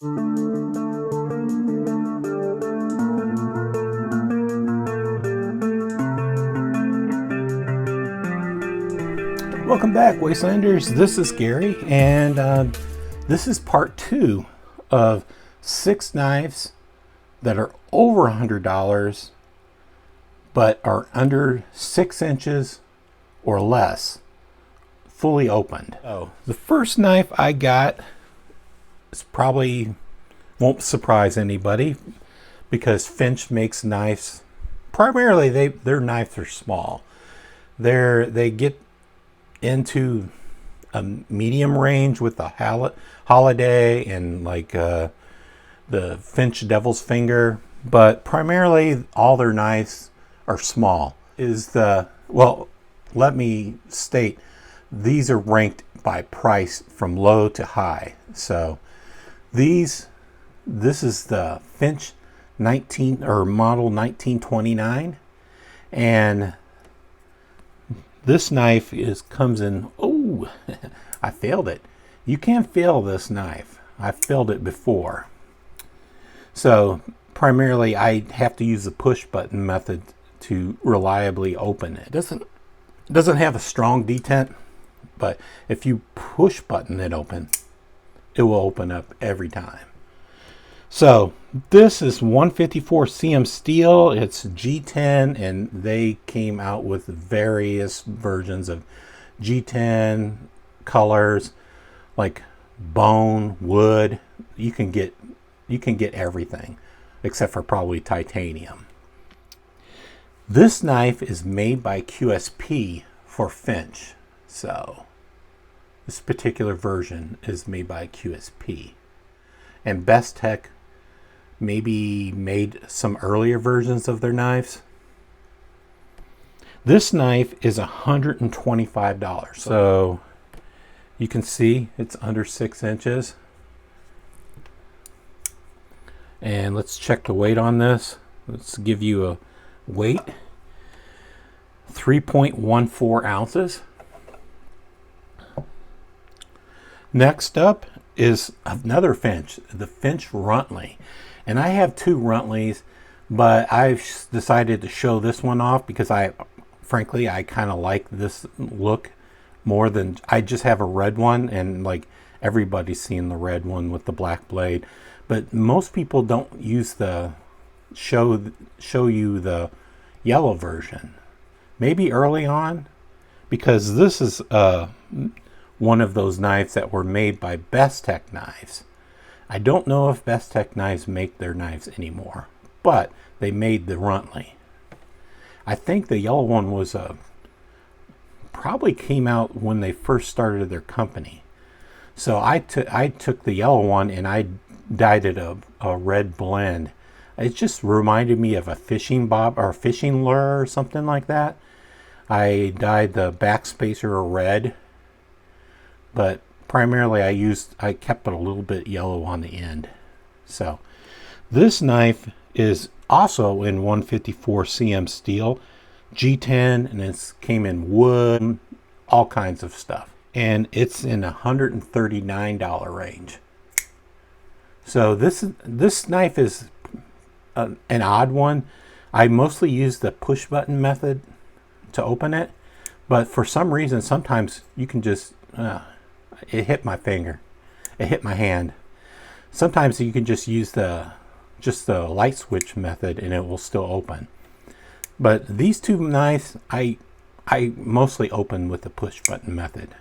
Welcome back, Wastelanders. This is Gary, and this is part 2 of 6 knives that are over $100 but are under 6 inches or less, fully opened. So the first knife I got is probably won't surprise anybody because Finch makes knives. Primarily, their knives are small. They get into a medium range with the Holiday and like the Finch Devil's Finger, but primarily all their knives are small. Well, let me state, these are ranked by price from low to high. So this is the Finch model 1929, and this knife comes in, oh, I failed it. You can't fail this knife. I've failed it before. So primarily I have to use the push button method to reliably open it. It doesn't have a strong detent, but if you push button it open, it will open up every time. So this is 154 cm steel. It's G10, and they came out with various versions of G10 colors, like bone, wood. You can get everything except for probably titanium. This knife is made by QSP for Finch. So this particular version is made by QSP, and Best Tech maybe made some earlier versions of their knives. This knife is $125. So you can see it's under 6 inches. And let's check the weight on this. Let's give you a weight. 3.14 ounces. Next up is another Finch, the Finch Runtley. And I have 2 Runtleys, but I've decided to show this one off because frankly, I kind of like this look more than, I just have a red one, and like everybody's seen the red one with the black blade. But most people don't use show you the yellow version. Maybe early on, because this is one of those knives that were made by Best Tech Knives. I don't know if Best Tech Knives make their knives anymore, but they made the Runtley. I think the yellow one was probably came out when they first started their company. So I took the yellow one and I dyed it a red blend. It just reminded me of a fishing bob or fishing lure or something like that. I dyed the backspacer a red, but primarily I kept it a little bit yellow on the end. So this knife is also in 154 cm steel, G10, and it came in wood, all kinds of stuff. And it's in $139 range. So this knife is an odd one. I mostly use the push button method to open it, but for some reason sometimes you can just it hit my finger, it hit my hand. Sometimes you can just use the light switch method and it will still open. But these 2 knives I mostly open with the push button method.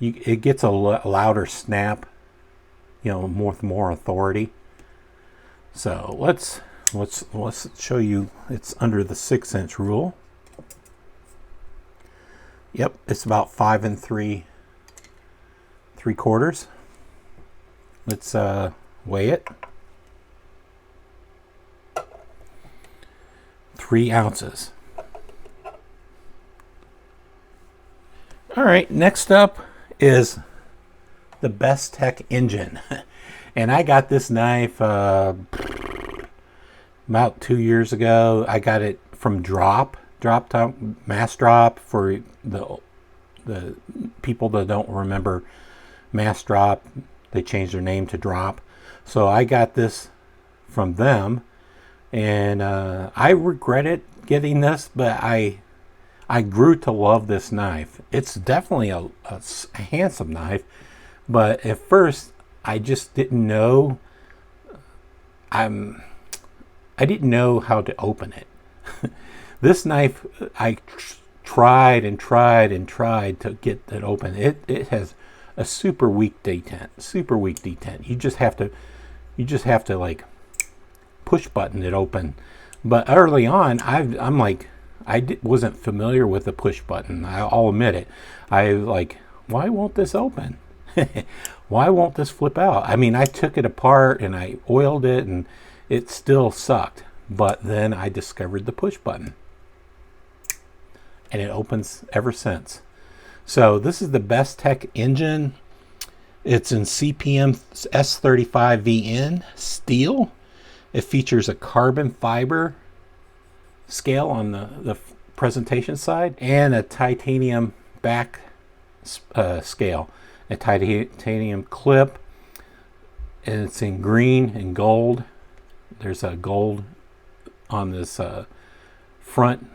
It gets a louder snap, you know, more authority. So let's show you. It's under the 6 inch rule. Yep, it's about 5 3/4. Let's weigh it. 3 ounces. All right, next up is the Best Tech engine. And I got this knife about 2 years ago. I got it from Drop Mass Drop. For the people that don't remember Mass Drop, they changed their name to Drop. So I got this from them, and I regretted getting this, but I grew to love this knife. It's definitely a handsome knife, but at first I just didn't know. I didn't know how to open it. This knife, I tried and tried and tried to get it open. It has a super weak detent. Super weak detent. You just have to like push button it open. But early on, I'm like, wasn't familiar with the push button. I'll admit it. I like, why won't this open? Why won't this flip out? I mean, I took it apart and I oiled it and it still sucked. But then I discovered the push button, and it opens ever since. So this is the Best Tech engine. It's in CPM S35VN steel. It features a carbon fiber scale on the presentation side and a titanium back scale, a titanium clip, and it's in green and gold. There's a gold on this front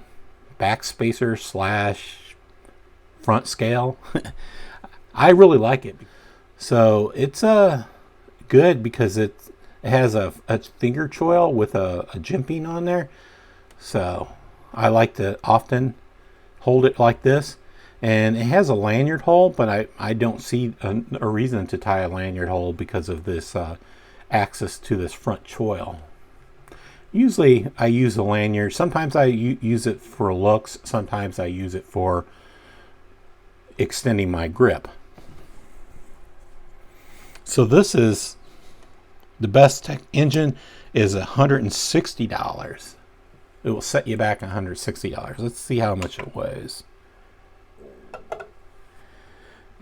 back spacer / front scale. I really like it. So it's good because it has a finger choil with a jimping on there. So I like to often hold it like this. And it has a lanyard hole, but I don't see a reason to tie a lanyard hole because of this access to this front choil. Usually I use a lanyard. Sometimes I use it for looks. Sometimes I use it for extending my grip. So this is the Best Tech engine is $160. It will set you back $160. Let's see how much it weighs.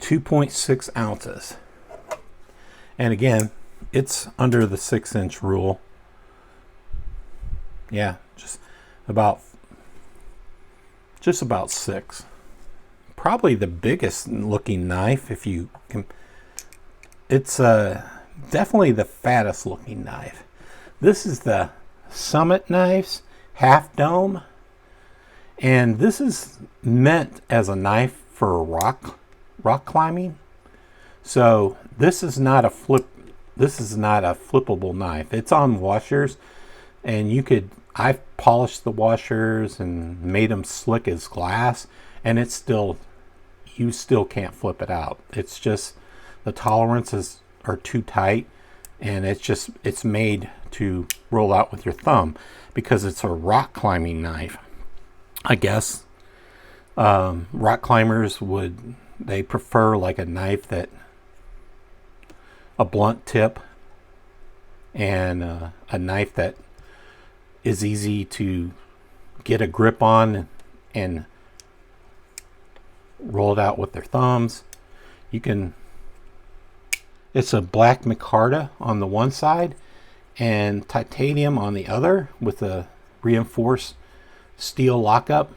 2.6 ounces. And again, it's under the 6-inch rule. Yeah, just about 6. Probably the biggest looking knife, if you can. It's definitely the fattest looking knife. This is the Summit Knives Half Dome, and this is meant as a knife for rock climbing. So this is not a flippable knife. It's on washers, and I've polished the washers and made them slick as glass, and you still can't flip it out. It's just the tolerances are too tight, and it's made to roll out with your thumb because it's a rock climbing knife. I guess rock climbers they prefer like a knife that a blunt tip and a knife that is easy to get a grip on and roll it out with their thumbs. It's a black micarta on the one side and titanium on the other with a reinforced steel lockup.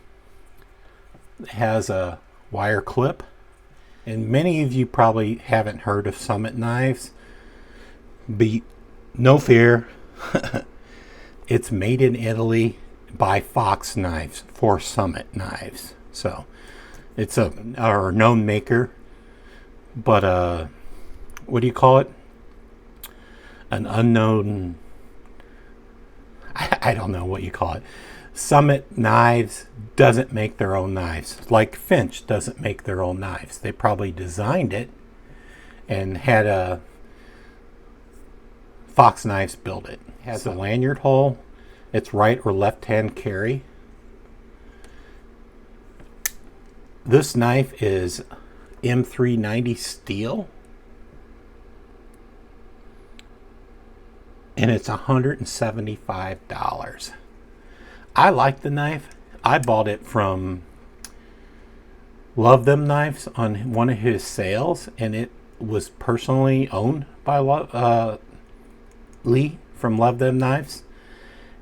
It has a wire clip, and many of you probably haven't heard of Summit Knives. No fear. It's made in Italy by Fox Knives for Summit Knives. So it's a known maker, but what do you call it? An unknown, I don't know what you call it. Summit Knives doesn't make their own knives. Like Finch doesn't make their own knives. They probably designed it and had a Fox Knives build it. It has a lanyard hole. It's right or left hand carry. This knife is M390 steel, and it's $175. I like the knife. I bought it from Love Them Knives on one of his sales, and it was personally owned by Lee from Love Them Knives,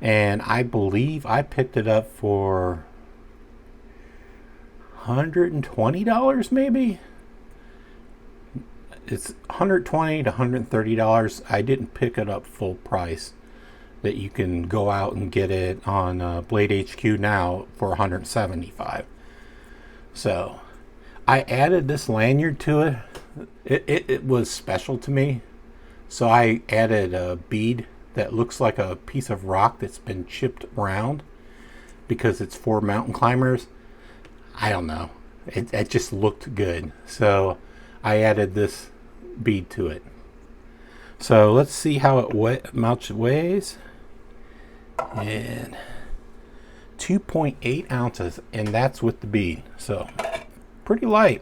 and I believe I picked it up for $120 maybe. it's $120 to $130. I didn't pick it up full price. That you can go out and get it on Blade HQ now for $175. So I added this lanyard to it. It was special to me. So I added a bead that looks like a piece of rock that's been chipped round because it's for mountain climbers. I don't know. It just looked good. So I added this bead to it. So let's see how it weighs. And 2.8 ounces, and that's with the bead. So pretty light.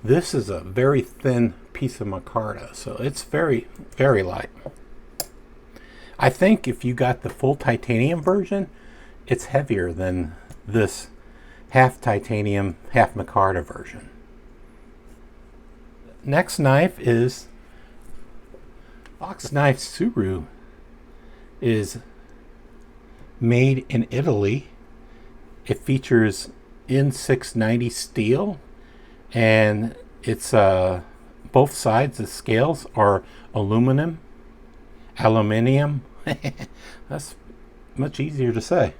This is a very thin piece of micarta, so it's very, very light. I think if you got the full titanium version, it's heavier than this half titanium, half micarta version. Next knife is Fox Knife Suburban. Is made in Italy. It features N690 steel, and it's both sides, the scales are aluminium. That's much easier to say.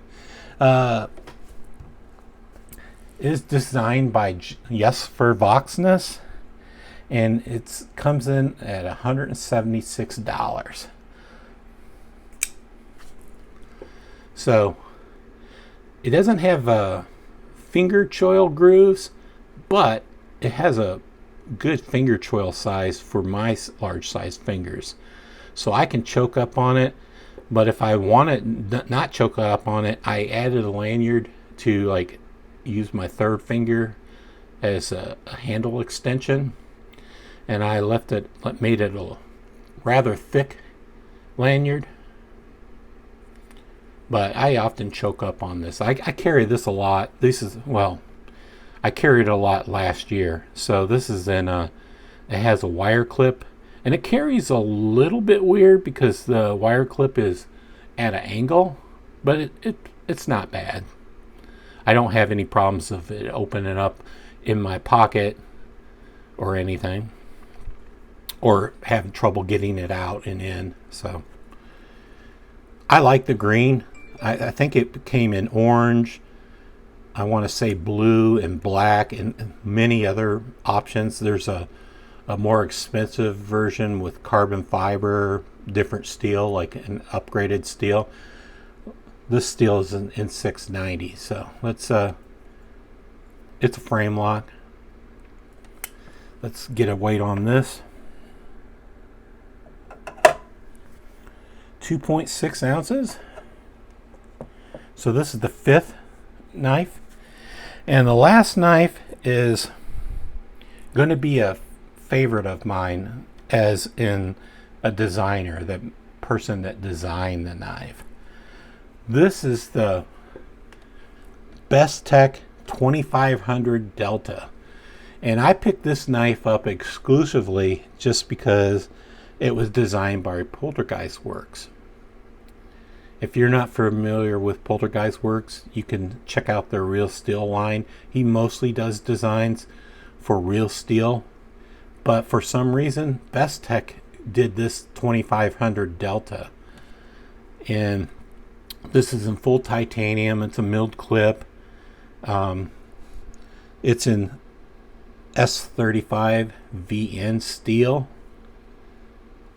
Is designed by for Voxness, and it comes in at $176. So it doesn't have finger choil grooves, but it has a good finger choil size for my large size fingers. So I can choke up on it, but if I want to not choke up on it, I added a lanyard to like use my third finger as a handle extension, and I made it a rather thick lanyard. But I often choke up on this. I carry this a lot. I carried it a lot last year. So this is it has a wire clip, and it carries a little bit weird because the wire clip is at an angle, but it's not bad. I don't have any problems of it opening up in my pocket or anything, or having trouble getting it out and in. So I like the green. I think it came in orange, I want to say blue and black, and many other options. There's a more expensive version with carbon fiber, different steel, like an upgraded steel. This steel is in N690, so let's it's a frame lock. Let's get a weight on this. 2.6 ounces. So this is the fifth knife, and the last knife is going to be a favorite of mine, as in a designer, the person that designed the knife. This is the Bestech 2500 Delta, and I picked this knife up exclusively just because it was designed by Poltergeist Works. If you're not familiar with Poltergeist Works, you can check out their Real Steel line. He mostly does designs for Real Steel, but for some reason Bestech did this 2500 Delta, and this is in full titanium. It's a milled clip. It's in S35 VN steel,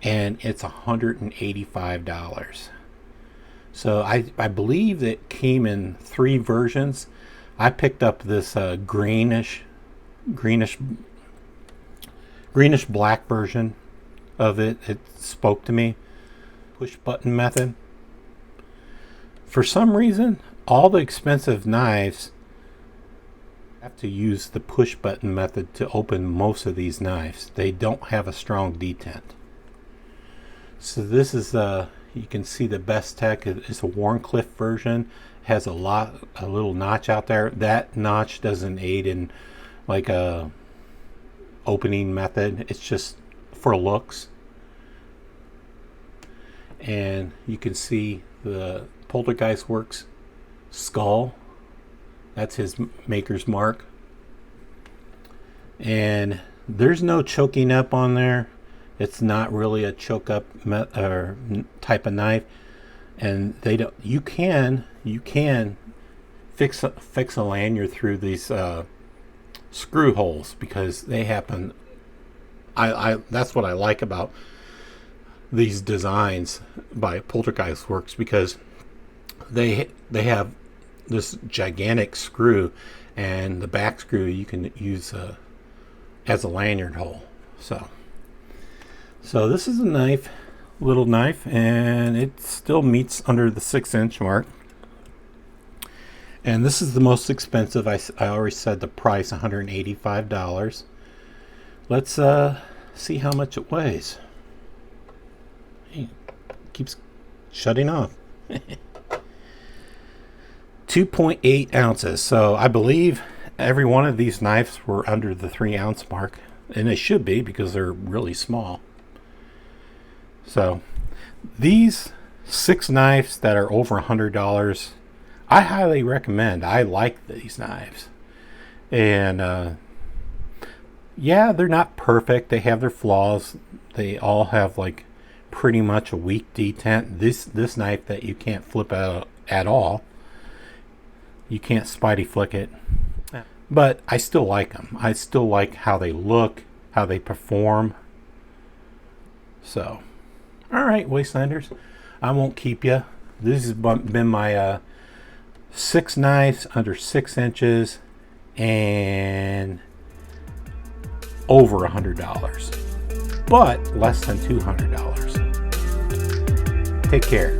and it's $185. So I believe it came in 3 versions. I picked up this greenish black version of it. It spoke to me. Push button method. For some reason, all the expensive knives have to use the push button method to open most of these knives. They don't have a strong detent. So this is you can see the Bestech is a Warncliffe version. Has a little notch out there. That notch doesn't aid in like a opening method. It's just for looks. And you can see the Poltergeist Works skull. That's his maker's mark. And There's no choking up on there. It's not really a choke up type of knife, and they don't. You can fix a lanyard through these screw holes, because they happen. That's what I like about these designs by Poltergeist Works, because they have this gigantic screw, and the back screw you can use as a lanyard hole. So this is a knife, little knife, and it still meets under the 6-inch mark. And this is the most expensive. I already said the price, $185. Let's see how much it weighs. Hey, keeps shutting off. 2.8 ounces. So I believe every one of these knives were under the 3-ounce mark, and they should be, because they're really small. So these 6 knives that are over $100, I highly recommend. I like these knives, and yeah, they're not perfect. They have their flaws. They all have like pretty much a weak detent. This knife that you can't flip out at all. You can't spidey flick it, but I still like them. I still like how they look, how they perform. So, all right, Wastelanders, I won't keep you. This has been my 6 knives under 6 inches and over $100, but less than $200. Take care.